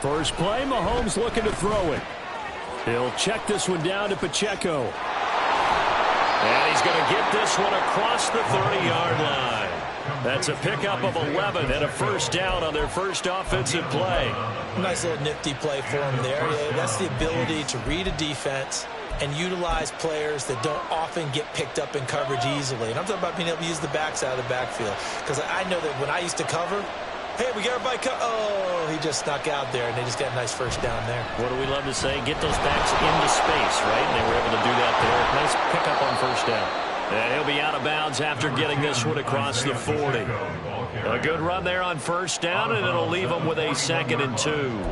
First play, Mahomes looking to throw it. He'll check this one down to Pacheco. And he's going to get this one across the 30-yard line. That's a pickup of 11 and a first down on their first offensive play. Nice little nifty play for him there. Yeah, that's the ability to read a defense and utilize players that don't often get picked up in coverage easily. And I'm talking about being able to use the backside of the backfield. Because I know that when I used to cover, hey, we got everybody oh, he just snuck out there, and they just got a nice first down there. What do we love to say? Get those backs into space, right? And they were able to do that there. Nice pickup on first down. And he'll be out of bounds after getting this one across the 40. A good run there on first down, and it'll leave him with a 2nd and 2.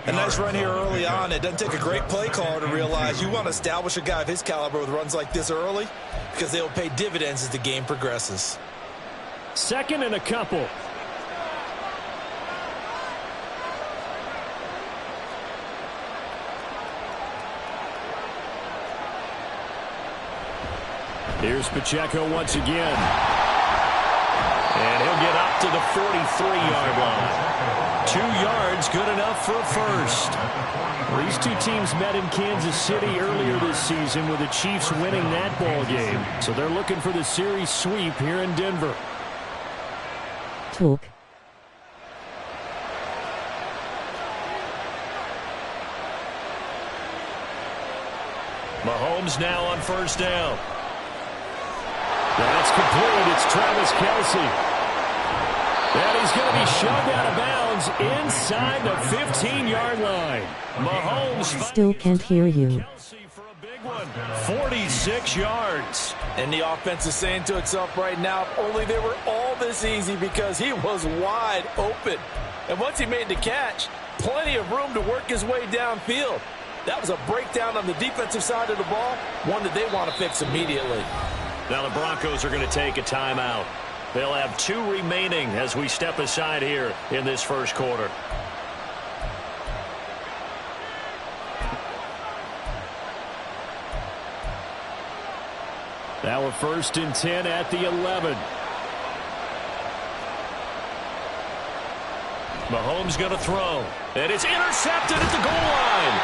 A nice run here early on. It doesn't take a great play caller to realize you want to establish a guy of his caliber with runs like this early because they'll pay dividends as the game progresses. 2nd and a couple. Here's Pacheco once again. And he'll get up to the 43-yard line. 2 yards, good enough for a first. These two teams met in Kansas City earlier this season with the Chiefs winning that ball game. So they're looking for the series sweep here in Denver. Talk. Mahomes now on first down. That's complete. It's Travis Kelce. And he's going to be shoved out of bounds inside the 15-yard line. Mahomes still can't hear you. For a big one. 46 yards. And the offense is saying to itself right now, if only they were all this easy, because he was wide open. And once he made the catch, plenty of room to work his way downfield. That was a breakdown on the defensive side of the ball, one that they want to fix immediately. Now the Broncos are going to take a timeout. They'll have 2 remaining as we step aside here in this first quarter. Now a 1st and 10 at the 11. Mahomes going to throw. And it's intercepted at the goal line.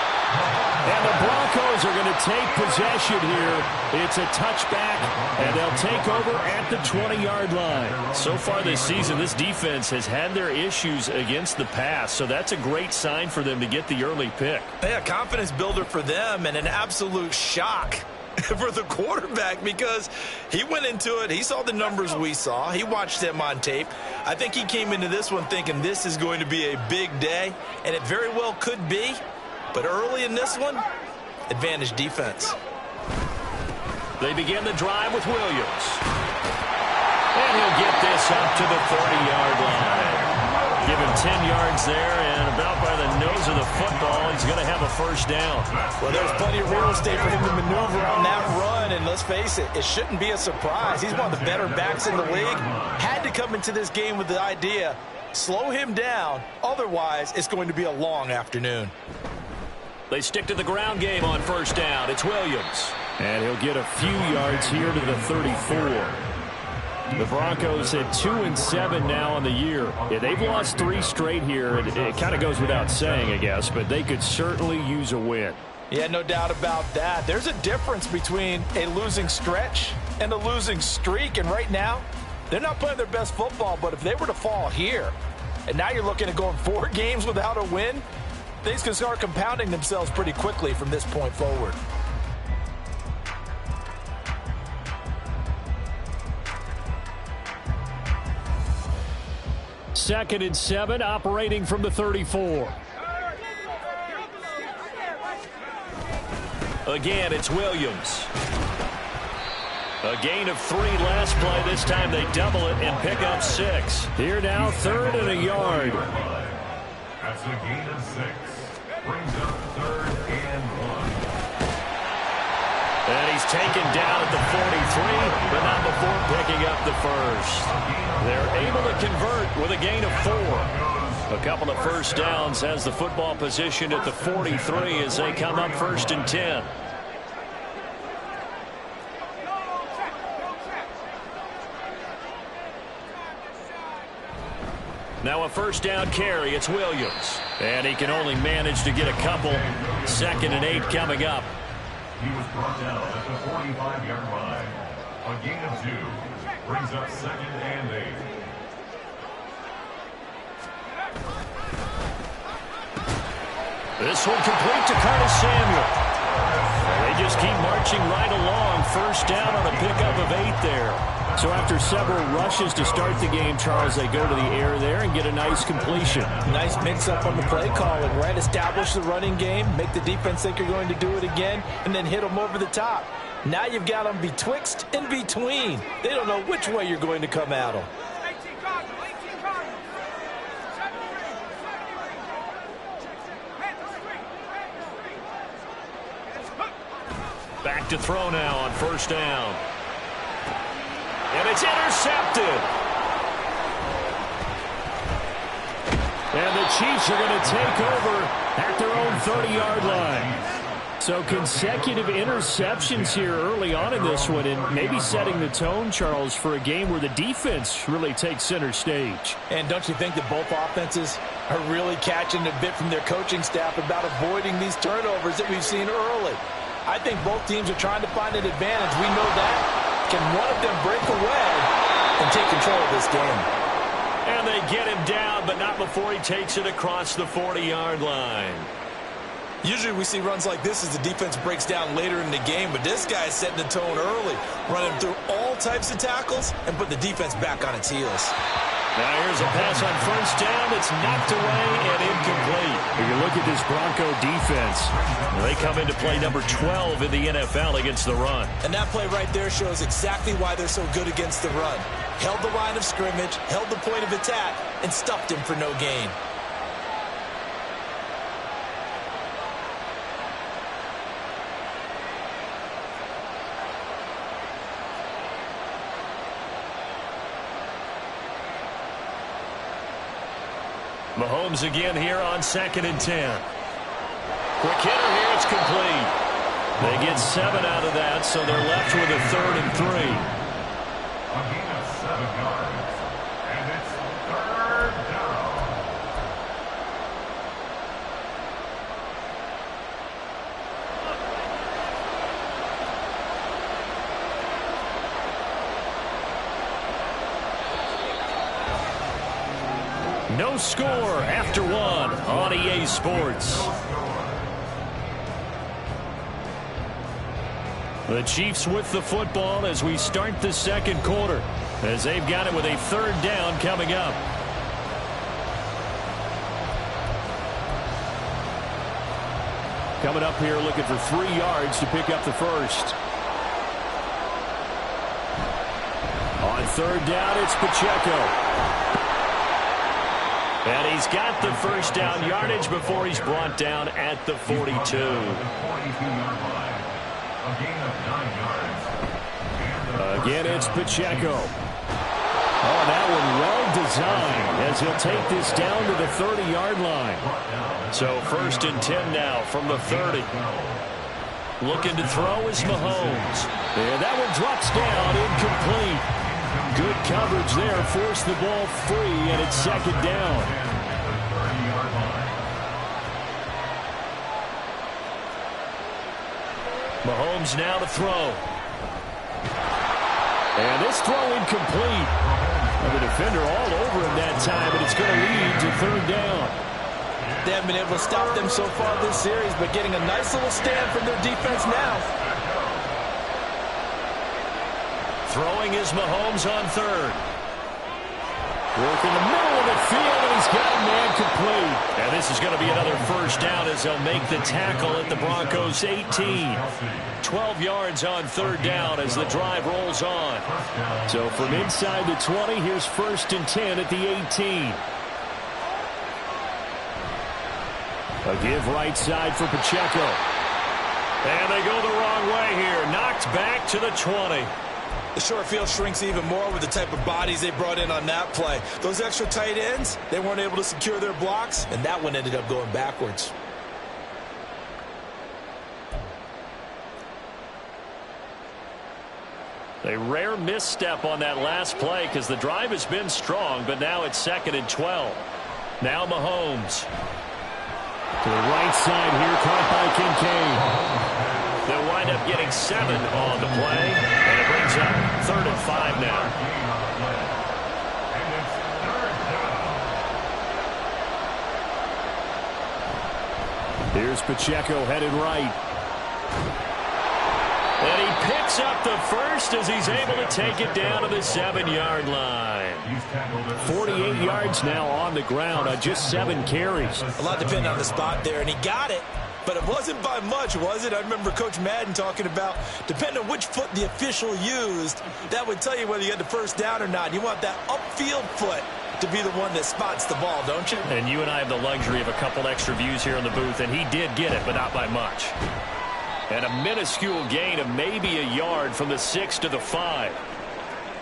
And the Broncos are going to take possession here. It's a touchback, and they'll take over at the 20-yard line. So far this season, this defense has had their issues against the pass, so that's a great sign for them to get the early pick. Yeah, confidence builder for them, and an absolute shock for the quarterback, because he went into it, he saw the numbers we saw, he watched them on tape. I think he came into this one thinking this is going to be a big day, and it very well could be. But early in this one, advantage defense. They begin the drive with Williams. And he'll get this up to the 30-yard line. Give him 10 yards there, and about by the nose of the football, he's going to have a first down. Well, there's plenty of real estate for him to maneuver on that run, and let's face it, it shouldn't be a surprise. He's one of the better backs in the league. Had to come into this game with the idea, slow him down, otherwise it's going to be a long afternoon. They stick to the ground game on first down. It's Williams. And he'll get a few yards here to the 34. The Broncos at 2-7 now on the year. Yeah, they've lost 3 straight here. It kind of goes without saying, I guess, but they could certainly use a win. Yeah, no doubt about that. There's a difference between a losing stretch and a losing streak, and right now, they're not playing their best football, but if they were to fall here, and now you're looking at going 4 games without a win, things can start compounding themselves pretty quickly from this point forward. Second and 7, operating from the 34. Again, it's Williams. A gain of 3 last play. This time they double it and pick up 6. Here now, 3rd and a yard. That's a gain of 6. Brings up 3rd and 1. And he's taken down at the 43, but not before picking up the first. They're able to convert with a gain of 4. A couple of first downs has the football position at the 43 as they come up 1st and 10. Now a first down carry. It's Williams. And he can only manage to get a couple. 2nd and 8 coming up. He was brought down at the 45-yard line. A gain of 2 brings up 2nd and 8. This one complete to Curtis Samuel. They just keep marching right along. First down on a pickup of 8 there. So after several rushes to start the game, Charles, they go to the air there and get a nice completion. Nice mix-up on the play calling, right? Establish the running game, make the defense think you're going to do it again, and then hit them over the top. Now you've got them betwixt and between. They don't know which way you're going to come at them. Back to throw now on first down. And it's intercepted. And the Chiefs are going to take over at their own 30-yard line. So consecutive interceptions here early on in this one, and maybe setting the tone, Charles, for a game where the defense really takes center stage. And don't you think that both offenses are really catching a bit from their coaching staff about avoiding these turnovers that we've seen early? I think both teams are trying to find an advantage. We know that. Can one of them break away and take control of this game? And they get him down, but not before he takes it across the 40-yard line. Usually we see runs like this as the defense breaks down later in the game, but this guy is setting the tone early, running through all types of tackles and put the defense back on its heels. Now here's a pass on first down. It's knocked away and incomplete. If you look at this Bronco defense, they come into play number 12 in the NFL against the run. And that play right there shows exactly why they're so good against the run. Held the line of scrimmage, held the point of attack, and stuffed him for no gain. Mahomes again here on 2nd and 10. Quick hitter here, it's complete. They get 7 out of that, so they're left with a 3rd and 3. A gain of 7 yards. And it's 3rd down. No score after 1 on EA Sports. The Chiefs with the football as we start the 2nd quarter, as they've got it with a 3rd down coming up. Coming up here looking for 3 yards to pick up the first. On 3rd down, it's Pacheco. And he's got the first down yardage before he's brought down at the 42. A gain of 9 yards. Again, it's Pacheco. Oh, that one well designed as he'll take this down to the 30-yard line. So 1st and 10 now from the 30. Looking to throw is Mahomes. And that one drops down, incomplete. Good coverage there, forced the ball free, and it's 2nd down. Mahomes now to throw. And this throw incomplete. The defender all over him that time, and it's going to lead to 3rd down. They haven't been able to stop them so far this series, but getting a nice little stand from their defense now. Throwing is Mahomes on 3rd. Work in the middle of the field, and he's got a man complete. And this is going to be another first down as they'll make the tackle at the Broncos' 18. 12 yards on 3rd down as the drive rolls on. So from inside the 20, here's 1st and 10 at the 18. A give right side for Pacheco. And they go the wrong way here. Knocked back to the 20. The short field shrinks even more with the type of bodies they brought in on that play. Those extra tight ends, they weren't able to secure their blocks, and that one ended up going backwards. A rare misstep on that last play because the drive has been strong, but now it's 2nd and 12. Now Mahomes. To the right side here, caught by Kincaid. They'll wind up getting 7 on the play, and it brings up 3rd and 5 now. Here's Pacheco headed right. And he picks up the first as he's able to take it down to the 7-yard line. 48 yards now on the ground on just 7 carries. A lot depending on the spot there, and he got it. But it wasn't by much, was it? I remember Coach Madden talking about, depending on which foot the official used, that would tell you whether you had the first down or not. You want that upfield foot to be the one that spots the ball, don't you? And you and I have the luxury of a couple extra views here in the booth, and he did get it, but not by much. And a minuscule gain of maybe a yard from the 6 to the 5.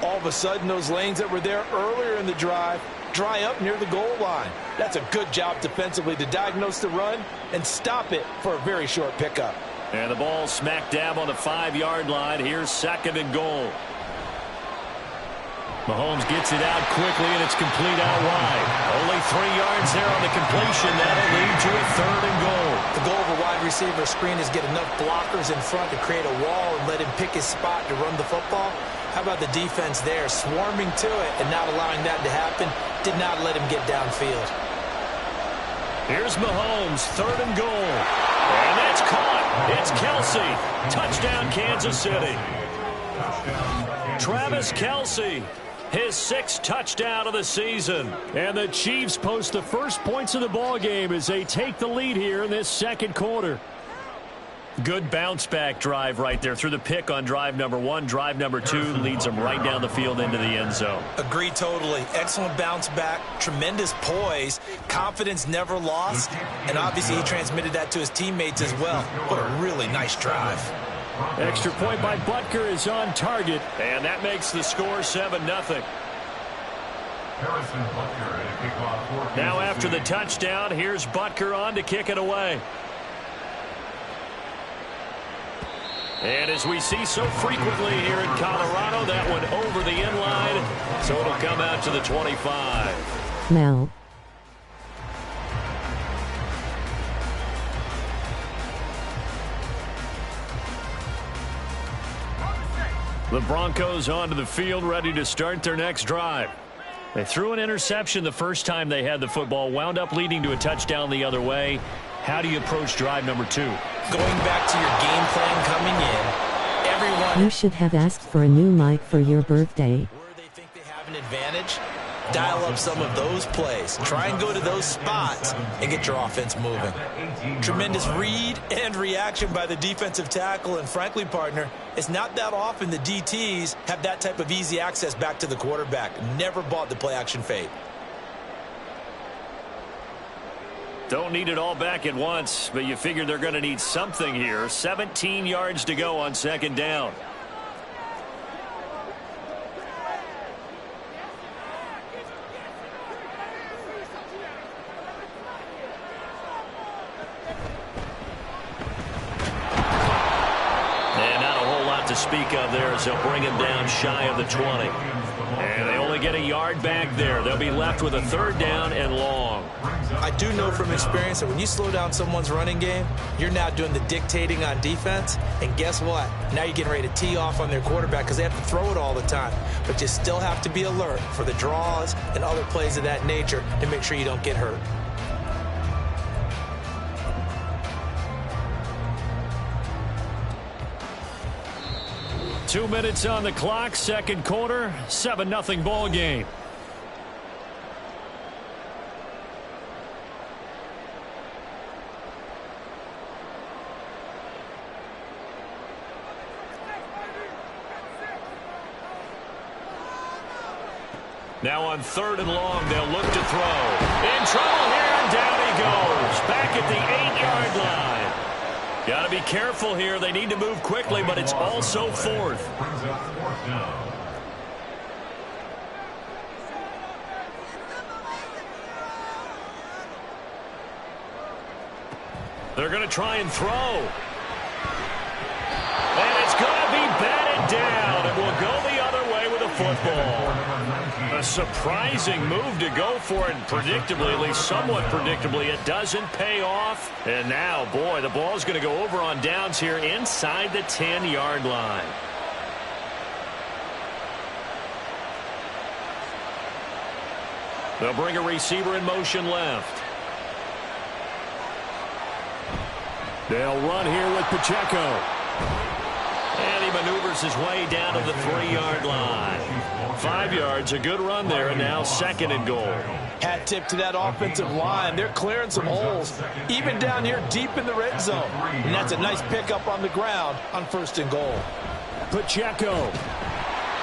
All of a sudden, those lanes that were there earlier in the drive dry up near the goal line. That's a good job defensively to diagnose the run and stop it for a very short pickup. And the ball smack dab on the 5-yard line. Here's 2nd and goal. Mahomes gets it out quickly, and it's complete out wide. Only 3 yards there on the completion. That'll lead to a 3rd and goal. The goal of a wide receiver screen is get enough blockers in front to create a wall and let him pick his spot to run the football. How about the defense there, swarming to it and not allowing that to happen? Did not let him get downfield. Here's Mahomes, 3rd and goal. And that's caught. It's Kelce. Touchdown, Kansas City. Travis Kelce. His 6th touchdown of the season. And the Chiefs post the first points of the ball game as they take the lead here in this 2nd quarter. Good bounce-back drive right there through the pick on drive number 1. Drive number 2 leads them right down the field into the end zone. Agree totally. Excellent bounce-back, tremendous poise, confidence never lost, and obviously he transmitted that to his teammates as well. What a really nice drive. Extra point by Butker is on target, and that makes the score 7-0. Now after the touchdown, here's Butker on to kick it away. And as we see so frequently here in Colorado, that one over the end line, so it'll come out to the 25. Mel. The Broncos onto the field, ready to start their next drive. They threw an interception the first time they had the football, wound up leading to a touchdown the other way. How do you approach drive number 2? Going back to your game plan coming in, everyone... You should have asked for a new mic for your birthday. Where they think they have an advantage, dial up some of those plays. Try and go to those spots and get your offense moving. Tremendous read and reaction by the defensive tackle, and frankly, partner, it's not that often the DTs have that type of easy access back to the quarterback. Never bought the play-action fade. Don't need it all back at once, but you figure they're going to need something here. 17 yards to go on 2nd down. And not a whole lot to speak of there as they'll bring him down shy of the 20. And they only get a yard back there. They'll be left with a 3rd down and long. I do know from experience that when you slow down someone's running game, you're now doing the dictating on defense. And guess what? Now you're getting ready to tee off on their quarterback because they have to throw it all the time. But you still have to be alert for the draws and other plays of that nature to make sure you don't get hurt. Two minutes on the clock, 2nd quarter, 7-0 ball game. Now on 3rd and long, they'll look to throw. In trouble here, and down he goes. Back at the 8-yard line. Got to be careful here. They need to move quickly, but it's also 4th. They're going to try and throw. And it's going to be batted down. It will go ball. A surprising move to go for it. Predictably, at least somewhat predictably, it doesn't pay off. And now, boy, the ball's going to go over on downs here inside the 10-yard line. They'll bring a receiver in motion left. They'll run here with Pacheco. And he maneuvers his way down to the 3-yard line. 5 yards, a good run there, and now 2nd and goal. Hat tip to that offensive line. They're clearing some holes, even down here deep in the red zone. And that's a nice pickup on the ground on 1st and goal. Pacheco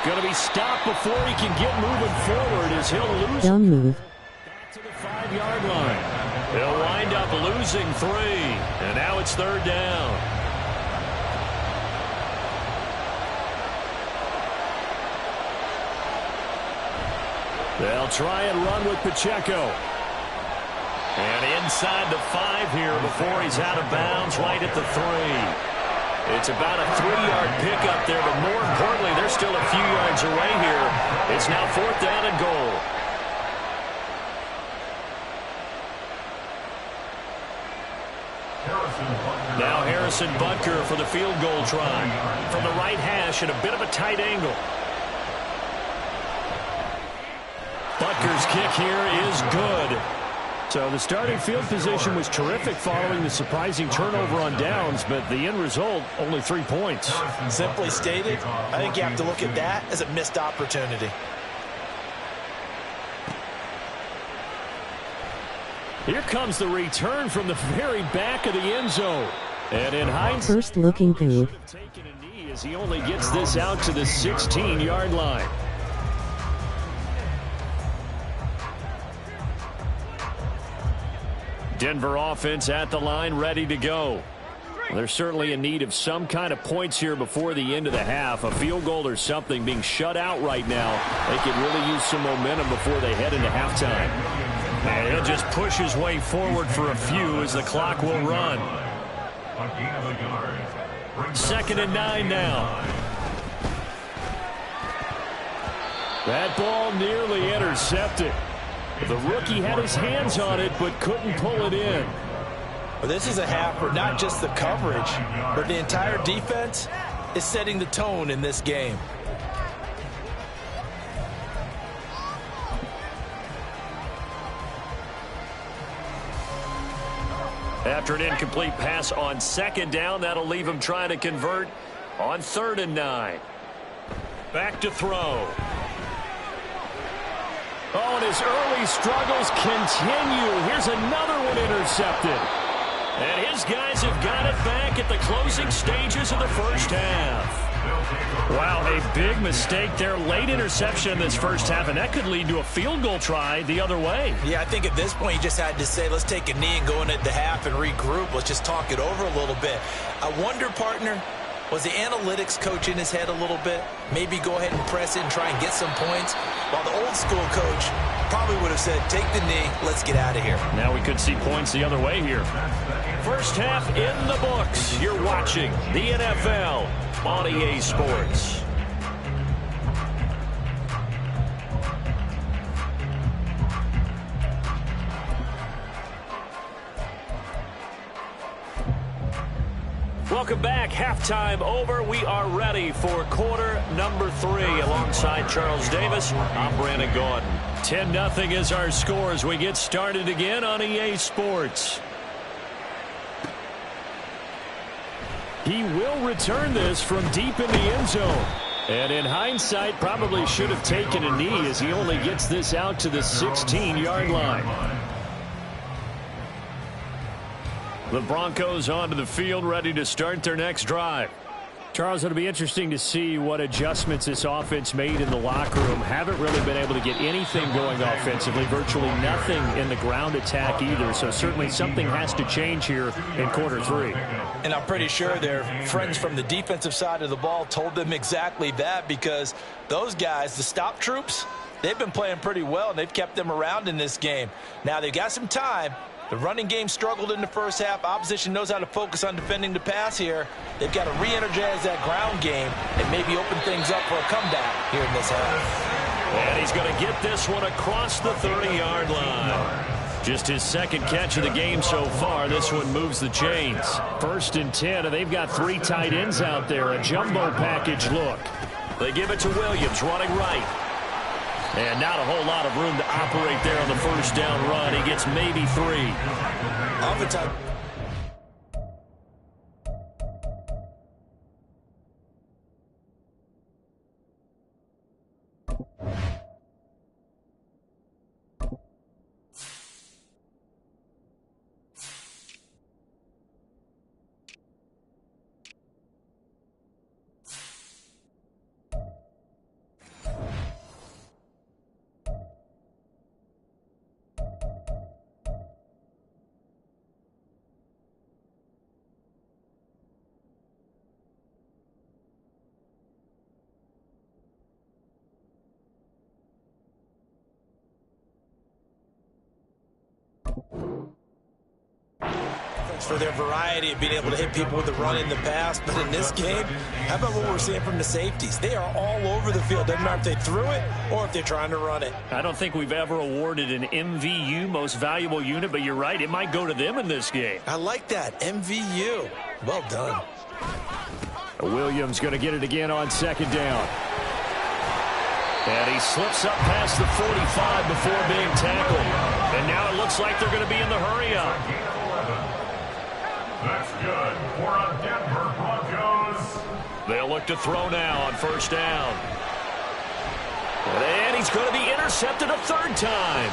going to be stopped before he can get moving forward as he'll lose. They'll move. Back to the 5-yard line. They'll wind up losing 3, and now it's 3rd down. They'll try and run with Pacheco. And inside the 5 here before he's out of bounds right at the 3. It's about a 3-yard pickup there, but more importantly, they're still a few yards away here. It's now 4th down and goal. Now Harrison Butker for the field goal try. From the right hash at a bit of a tight angle. Butker's kick here is good. So the starting field position was terrific following the surprising turnover on downs, but the end result, only 3 points. Simply stated, I think you have to look at that as a missed opportunity. Here comes the return from the very back of the end zone. And in hindsight, First looking through. taking a knee as he only gets this out to the 16-yard line. Denver offense at the line, ready to go. They're certainly in need of some kind of points here before the end of the half. A field goal or something, being shut out right now. They could really use some momentum before they head into halftime. And he'll just push his way forward for a few as the clock will run. 2nd and 9 now. That ball nearly intercepted. The rookie had his hands on it but couldn't pull it in. Well, this is a half where not just the coverage, but the entire defense is setting the tone in this game. After an incomplete pass on 2nd down, that'll leave him trying to convert on 3rd and 9. Back to throw. Oh, and his early struggles continue. Here's another one intercepted. And his guys have got it back at the closing stages of the first half. Wow, a big mistake there. Late interception in this first half, and that could lead to a field goal try the other way. Yeah, I think at this point you just had to say, let's take a knee and go into the half and regroup. Let's just talk it over a little bit. I wonder, partner, was the analytics coach in his head a little bit? Maybe go ahead and press it and try and get some points? While the old school coach probably would have said, take the knee, let's get out of here. Now we could see points the other way here. First half in the books. You're watching the NFL on EA Sports. Welcome back. Halftime over. We are ready for quarter number 3. Alongside Charles Davis, I'm Brandon Gordon. 10-0 is our score as we get started again on EA Sports. He will return this from deep in the end zone. And in hindsight, probably should have taken a knee as he only gets this out to the 16-yard line. The Broncos onto the field, ready to start their next drive. Charles, it'll be interesting to see what adjustments this offense made in the locker room. Haven't really been able to get anything going offensively, virtually nothing in the ground attack either. So certainly something has to change here in quarter 3. And I'm pretty sure their friends from the defensive side of the ball told them exactly that, because those guys, the stop troops, they've been playing pretty well, and they've kept them around in this game. Now they've got some time. The running game struggled in the first half. Opposition knows how to focus on defending the pass here. They've got to re-energize that ground game and maybe open things up for a comeback here in this half. And he's going to get this one across the 30-yard line. Just his second catch of the game so far. This one moves the chains. 1st and 10, and they've got 3 tight ends out there. A jumbo package look. They give it to Williams, running right. And not a whole lot of room to operate there on the first down run. He gets maybe 3. Oftentimes, for their variety of being able to hit people with the run in the pass. But in this game, how about what we're seeing from the safeties? They are all over the field. Doesn't matter if they threw it or if they're trying to run it. I don't think we've ever awarded an MVU, most valuable unit, but you're right. It might go to them in this game. I like that. MVU. Well done. Williams going to get it again on 2nd down. And he slips up past the 45 before being tackled. And now it looks like they're going to be in the hurry-up. That's good for a Denver Broncos. They'll look to throw now on 1st down. And he's going to be intercepted a 3rd time.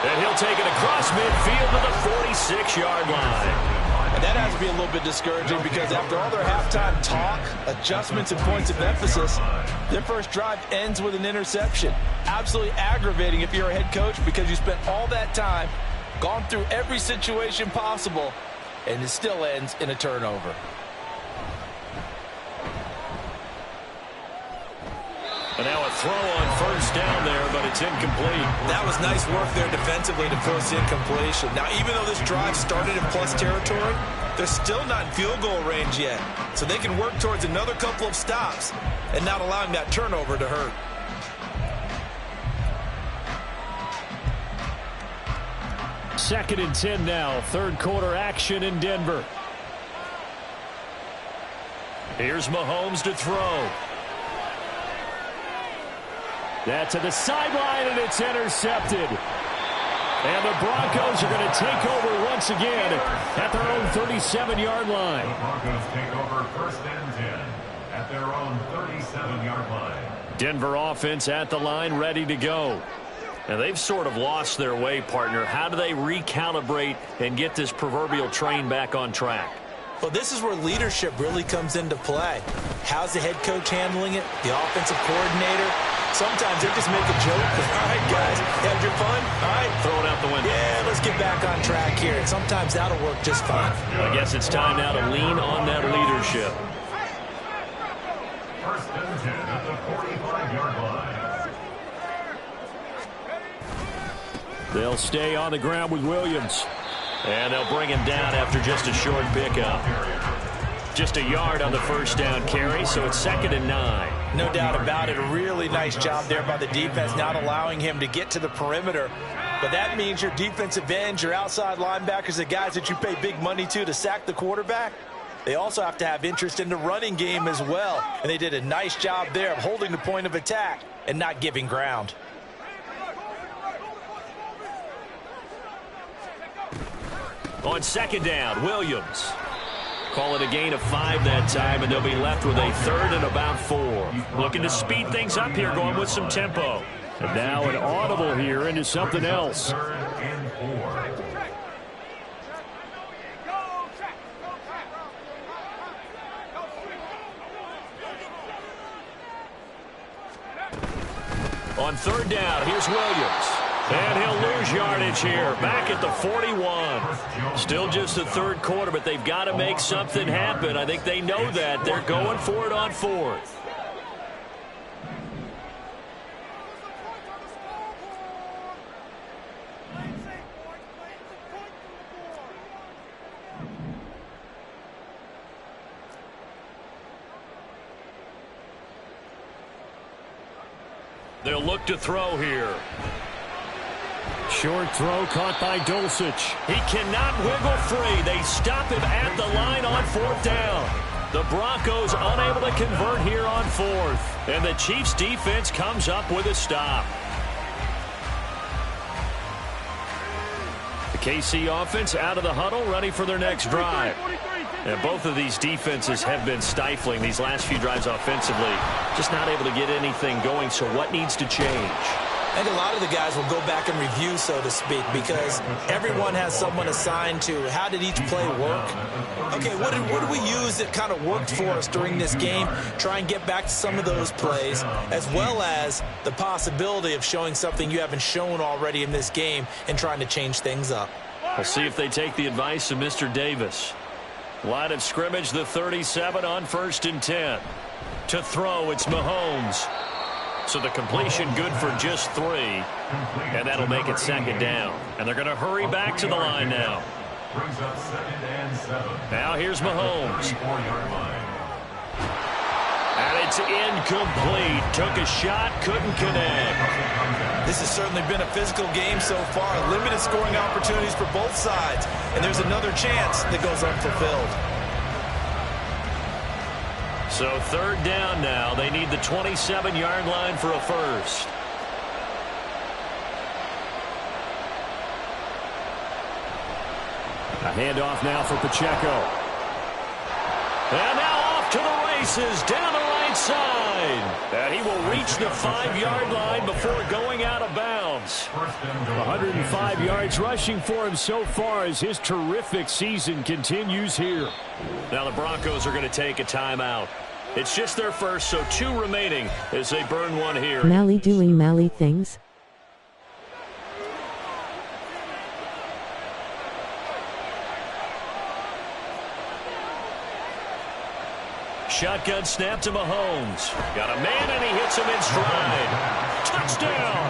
And he'll take it across midfield to the 46-yard line. And that has to be a little bit discouraging because after all their halftime talk, adjustments, and points of emphasis, their first drive ends with an interception. Absolutely aggravating if you're a head coach because you spent all that time, gone through every situation possible, and it still ends in a turnover. And now a throw on 1st down there, but it's incomplete. That was nice work there defensively to force incompletion. Now, even though this drive started in plus territory, they're still not in field goal range yet. So they can work towards another couple of stops and not allowing that turnover to hurt. Second and 10 now. 3rd quarter action in Denver. Here's Mahomes to throw. That to the sideline, and it's intercepted. And the Broncos are going to take over once again at their own 37-yard line. The Broncos take over 1st and 10 at their own 37-yard line. Denver offense at the line, ready to go. And they've sort of lost their way, partner. How do they recalibrate and get this proverbial train back on track? Well, this is where leadership really comes into play. How's the head coach handling it? The offensive coordinator? Sometimes they just make a joke. All right, guys, have your fun? All right. Throw it out the window. Yeah, let's get back on track here. And sometimes that'll work just fine. I guess it's time now to lean on that leadership. 1st and 10 at the 45-yard line. They'll stay on the ground with Williams. And they'll bring him down after just a short pickup. Just a yard on the 1st down carry, so it's 2nd and 9. No doubt about it. A really nice job there by the defense, not allowing him to get to the perimeter. But that means your defensive ends, your outside linebackers, the guys that you pay big money to sack the quarterback, they also have to have interest in the running game as well. And they did a nice job there of holding the point of attack and not giving ground. On 2nd down, Williams. Call it a gain of 5 that time, and they'll be left with a 3rd and about 4. Looking to speed things up here, going with some tempo. And now an audible here into something else. 3rd and 4. On 3rd down, here's Williams. And he'll lose yardage here, back at the 41. Still just the 3rd quarter, but they've got to make something happen. I think they know that. They're going for it on 4th. They'll look to throw here. Short throw caught by Dulcich. He cannot wiggle free. They stop him at the line on 4th down. The Broncos unable to convert here on 4th. And the Chiefs defense comes up with a stop. The KC offense out of the huddle, ready for their next drive. And both of these defenses have been stifling these last few drives offensively. Just not able to get anything going, so what needs to change? And a lot of the guys will go back and review, so to speak, because everyone has someone assigned to how did each play work. Okay, what did we use that kind of worked for us during this game? Try and get back to some of those plays, as well as the possibility of showing something you haven't shown already in this game and trying to change things up. We'll see if they take the advice of Mr. Davis. Line of scrimmage, the 37 on 1st and 10. To throw, it's Mahomes. So the completion good for just 3. And that'll make it 2nd down. And they're going to hurry back to the line now. Now here's Mahomes. And it's incomplete. Took a shot, couldn't connect. This has certainly been a physical game so far. Limited scoring opportunities for both sides. And there's another chance that goes unfulfilled. So 3rd down now. They need the 27-yard line for a first. A handoff now for Pacheco. And now off to the races down the right side. And he will reach the 5-yard line before going out of bounds. 105 yards rushing for him so far as his terrific season continues here. Now the Broncos are going to take a timeout. It's just their first, so 2 remaining as they burn one here. Mally doing Mally things. Shotgun snap to Mahomes. Got a man, and he hits him in stride. Touchdown!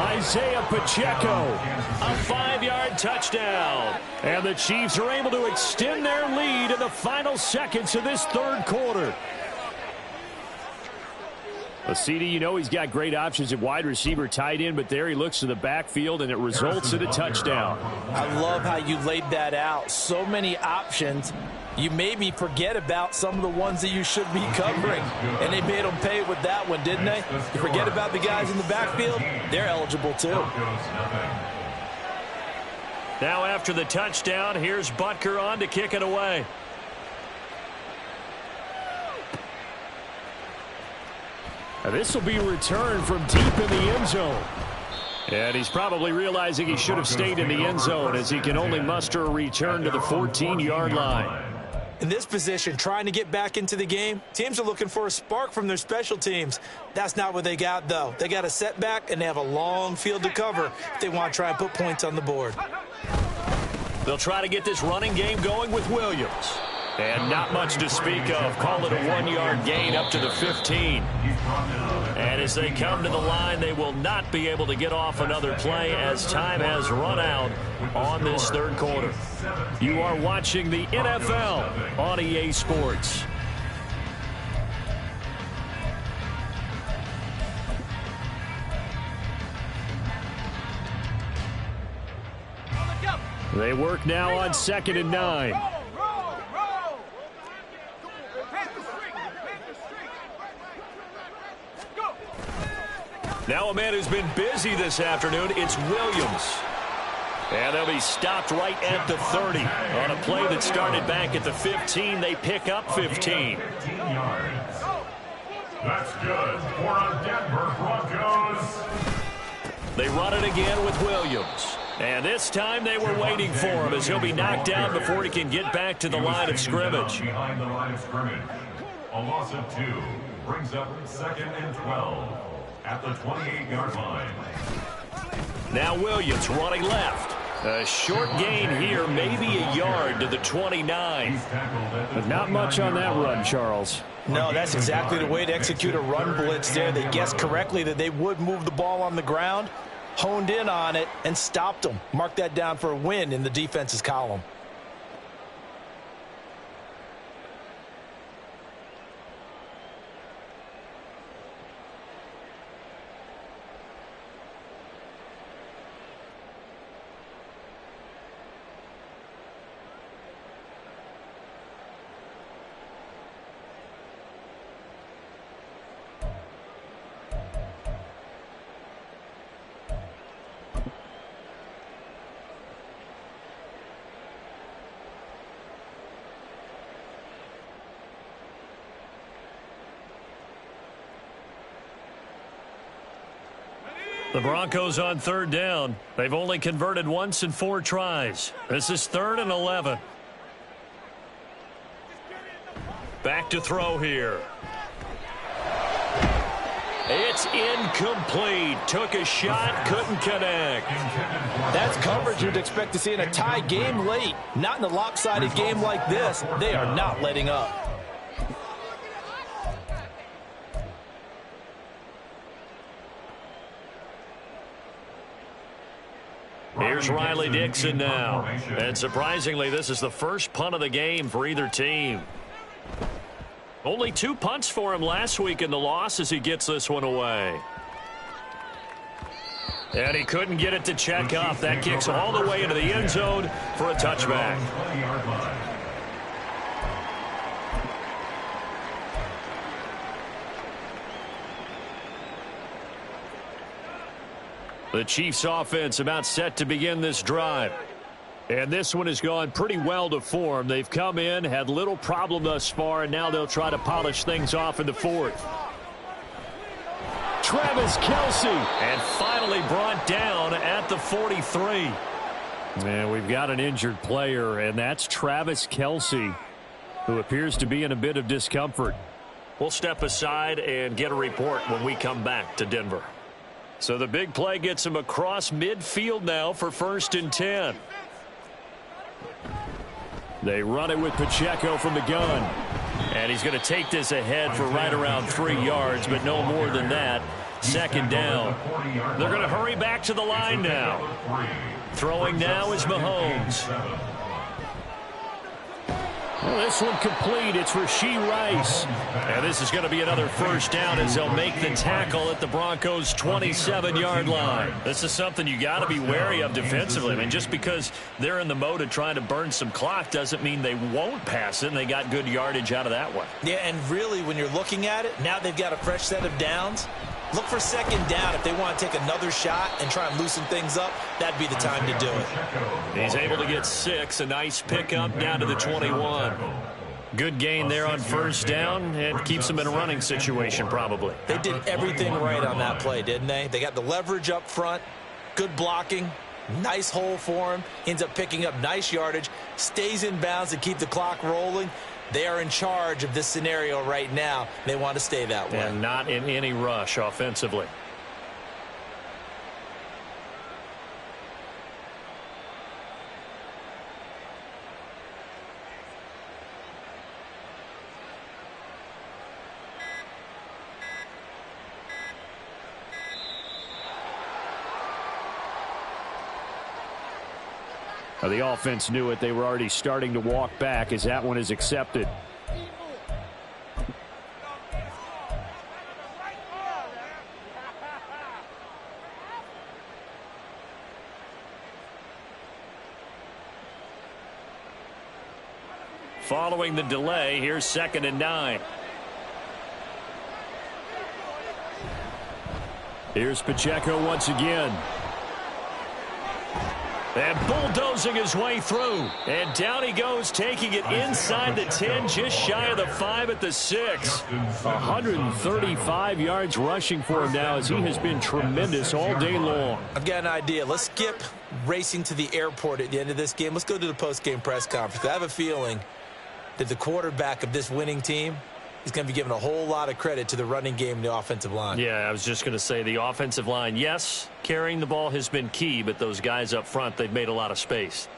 Isaiah Pacheco. A 5-yard touchdown. And the Chiefs are able to extend their lead in the final seconds of this 3rd quarter. Well, CD, you know he's got great options at wide receiver, tight end, but there he looks to the backfield, and it results in a touchdown. I love how you laid that out. So many options. You maybe forget about some of the ones that you should be covering, and they made them pay with that one, didn't they? You forget about the guys in the backfield, they're eligible too. Now after the touchdown, here's Butker on to kick it away. This will be returned from deep in the end zone. And he's probably realizing he should have stayed in the end zone as he can only muster a return to the 14-yard line. In this position, trying to get back into the game, teams are looking for a spark from their special teams. That's not what they got, though. They got a setback, and they have a long field to cover if they want to try and put points on the board. They'll try to get this running game going with Williams. And not much to speak of. Call it a 1-yard gain up to the 15. And as they come to the line, they will not be able to get off another play as time has run out on this 3rd quarter. You are watching the NFL on EA Sports. They work now on 2nd and 9. Now a man who's been busy this afternoon, it's Williams. And they'll be stopped right at the 30. On a play that started back at the 15, they pick up 15. That's good for a Denver Broncos. They run it again with Williams. And this time they were waiting for him as he'll be knocked down before he can get back to the line of scrimmage. Behind the line of scrimmage. A loss of 2 brings up 2nd and 12 at the 28-yard line. Now Williams running left. A short gain here, maybe a yard to the 29. But not much on that run, Charles. No, that's exactly the way to execute a run blitz there. They guessed correctly that they would move the ball on the ground, honed in on it, and stopped them. Mark that down for a win in the defense's column. The Broncos on third down. They've only converted once in 4 tries. This is 3rd and 11. Back to throw here. It's incomplete. Took a shot, couldn't connect. That's coverage you'd expect to see in a tie game late. Not in a lopsided game like this. They are not letting up. Here's Riley Dixon now. And surprisingly, this is the first punt of the game for either team. Only 2 punts for him last week in the loss as he gets this one away. And he couldn't get it to check up. That kicks all the way into the end zone for a touchback. The Chiefs offense about set to begin this drive. And this one has gone pretty well to form. They've come in, had little problem thus far, and now they'll try to polish things off in the 4th. Travis Kelce, and finally brought down at the 43. And we've got an injured player, and that's Travis Kelce, who appears to be in a bit of discomfort. We'll step aside and get a report when we come back to Denver. So the big play gets him across midfield now for 1st and 10. They run it with Pacheco from the gun. And he's going to take this ahead for right around 3 yards, but no more than that. 2nd down. They're going to hurry back to the line now. Throwing now is Mahomes. Well, this one complete. It's Rashee Rice. And this is going to be another 1st down as they'll make the tackle at the Broncos' 27-yard line. This is something you got to be wary of defensively. I mean, just because they're in the mode of trying to burn some clock doesn't mean they won't pass it, and they got good yardage out of that one. Yeah, and really, when you're looking at it, now they've got a fresh set of downs. Look for 2nd down. If they want to take another shot and try and loosen things up, that'd be the time to do it. He's able to get 6. A nice pickup down to the 21. Good gain there on 1st down and keeps them in a running situation probably. They did everything right on that play, didn't they? They got the leverage up front, good blocking, nice hole for him, ends up picking up nice yardage, stays in bounds to keep the clock rolling. They are in charge of this scenario right now. They want to stay that way. And not in any rush offensively. The offense knew it. They were already starting to walk back as that one is accepted. Following the delay, here's 2nd and 9. Here's Pacheco once again. And bulldozing his way through. And down he goes, taking it inside the 10, just shy of the 5 at the 6. 135 yards rushing for him now as he has been tremendous all day long. I've got an idea. Let's skip racing to the airport at the end of this game. Let's go to the post-game press conference. I have a feeling that the quarterback of this winning team is going to be given a whole lot of credit to the running game and the offensive line. Yeah, I was just going to say the offensive line, yes, carrying the ball has been key, but those guys up front, they've made a lot of space.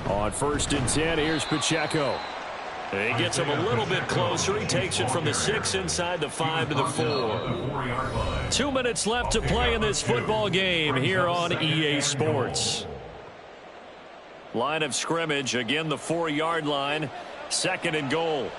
On 1st and 10, here's Pacheco. He gets him a little bit closer. He takes it from the 6 inside the 5 to the 4. 2 minutes left to play in this football game here on EA Sports. Line of scrimmage, again the 4-yard line, 2nd and goal.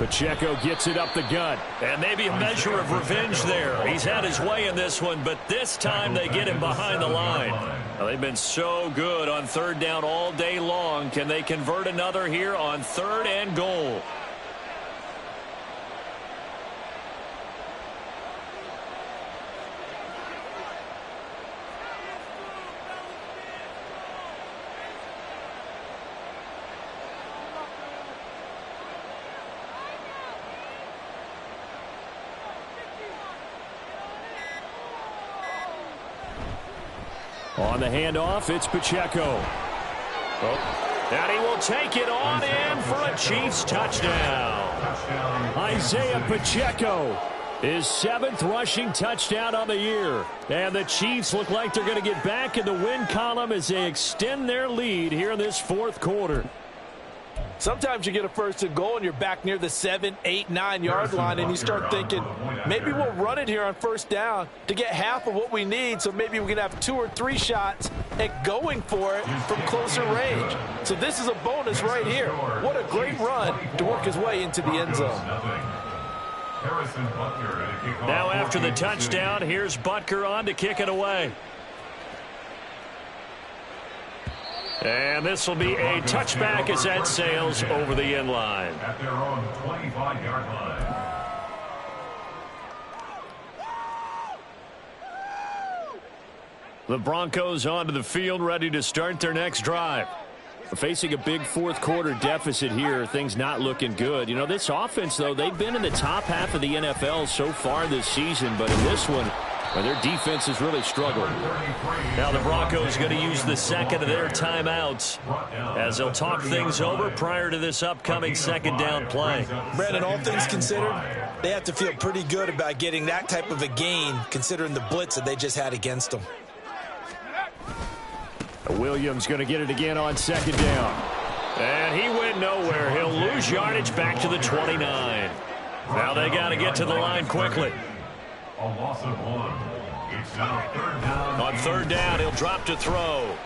Pacheco gets it up the gut. And maybe a measure of revenge there. He's had his way in this one, but this time they get him behind the line. Now, they've been so good on third down all day long. Can they convert another here on 3rd and goal? On the handoff, it's Pacheco. And he will take it on in for a Chiefs touchdown. Isaiah Pacheco, his 7th rushing touchdown on the year. And the Chiefs look like they're going to get back in the win column as they extend their lead here in this 4th quarter. Sometimes you get a 1st and goal and you're back near the 7, 8, 9-yard line and you start thinking, maybe we'll run it here on 1st down to get half of what we need, so maybe we can have 2 or 3 shots at going for it from closer range. So this is a bonus right here. What a great run to work his way into the end zone. Now after the touchdown, here's Butker on to kick it away. And this will be a touchback as that sails over the end line. At their own 25-yard line. The Broncos onto the field, ready to start their next drive. Facing a big 4th quarter deficit here, things not looking good. You know, this offense, though, they've been in the top half of the NFL so far this season, but in this one, well, their defense has really struggled. Now the Broncos going to use the 2nd of their timeouts as they'll talk things over prior to this upcoming 2nd down play. Brandon, all things considered, they have to feel pretty good about getting that type of a gain considering the blitz that they just had against them. Williams going to get it again on 2nd down. And he went nowhere. He'll lose yardage back to the 29. Now they got to get to the line quickly. A loss of 1. It's now 3rd down. On 3rd down, he'll drop to throw.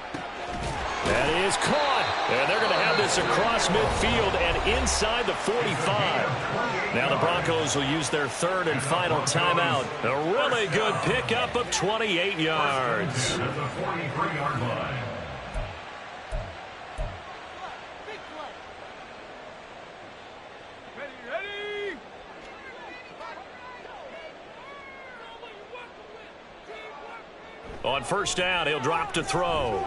That is caught. And they're going to have this across midfield and inside the 45. Now the Broncos will use their 3rd and final timeout. A really good pickup of 28 yards. At the 43-yard line. On 1st down, he'll drop to throw.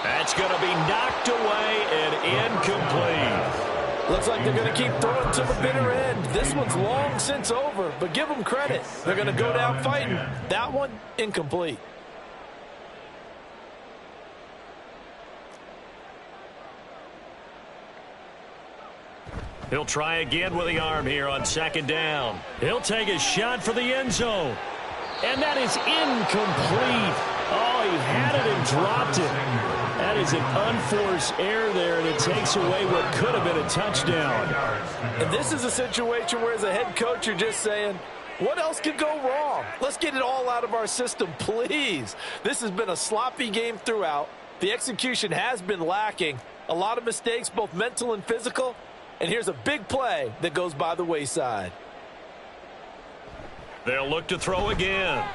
That's going to be knocked away and incomplete. Looks like they're going to keep throwing to the bitter end. This one's long since over, but give them credit. They're going to go down fighting. That one, incomplete. He'll try again with the arm here on 2nd down. He'll take a shot for the end zone. And that is incomplete. Oh, he had it and dropped it. That is an unforced error there, and it takes away what could have been a touchdown. And this is a situation where as a head coach, you're just saying, what else could go wrong? Let's get it all out of our system, please. This has been a sloppy game throughout. The execution has been lacking. A lot of mistakes, both mental and physical. And here's a big play that goes by the wayside. They'll look to throw again.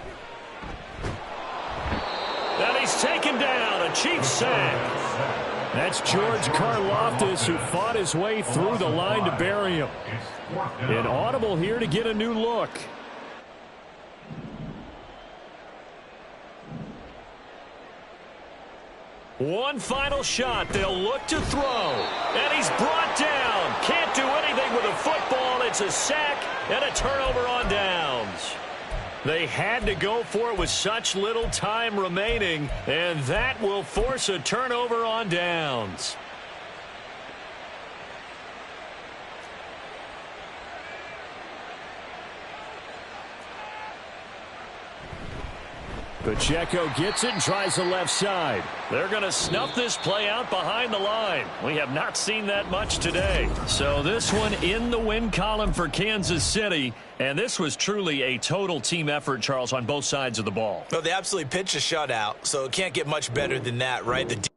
And he's taken down. A Chiefs sack. That's George Karlaftis, who fought his way through the line to bury him. An audible here to get a new look. One final shot. They'll look to throw. And he's brought down. Can't do anything with a football. It's a sack and a turnover on downs. They had to go for it with such little time remaining, and that will force a turnover on downs. Pacheco gets it and tries the left side. They're going to snuff this play out behind the line. We have not seen that much today. So this one in the win column for Kansas City. And this was truly a total team effort, Charles, on both sides of the ball. No, they absolutely pitched a shutout, so it can't get much better than that, right?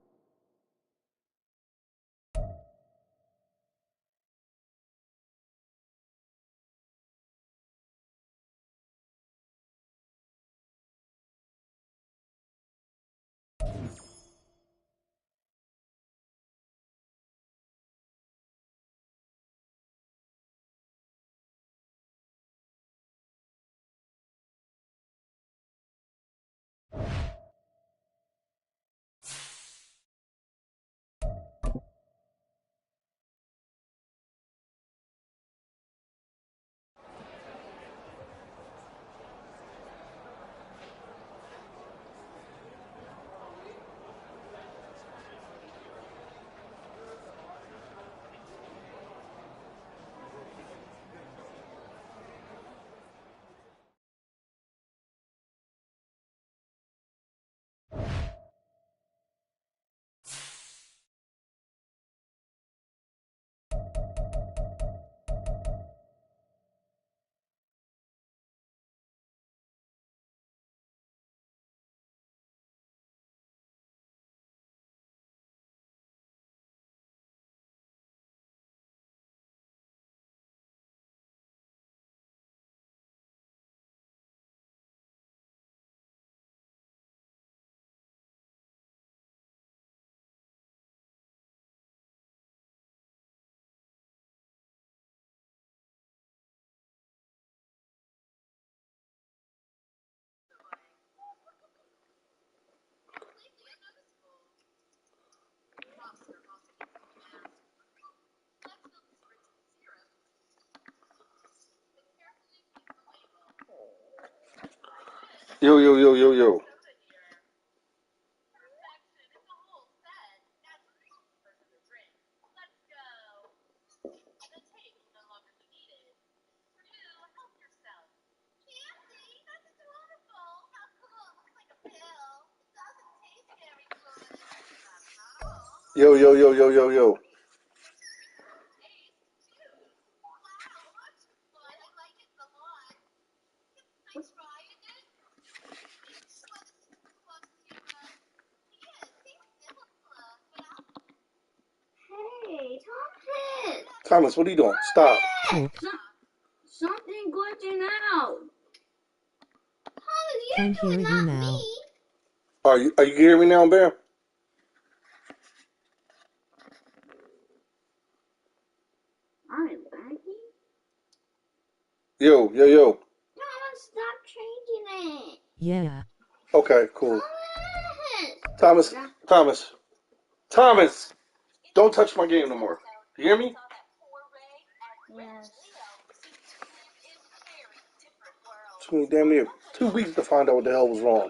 Yo, yo, yo, yo, yo. Yo, yo, yo, yo, yo, yo. Hey, Thomas! Thomas, what are you doing? Stop. Something glitching out. Thomas, Can you're hear doing you not now. me. Are you hearing me now, Bam? I'm lagging. Yo, yo, yo. Thomas, stop changing it. Yeah. Okay, cool. Thomas! Thomas. Don't touch my game no more. You hear me? Yes. It's been damn near 2 weeks to find out what the hell was wrong.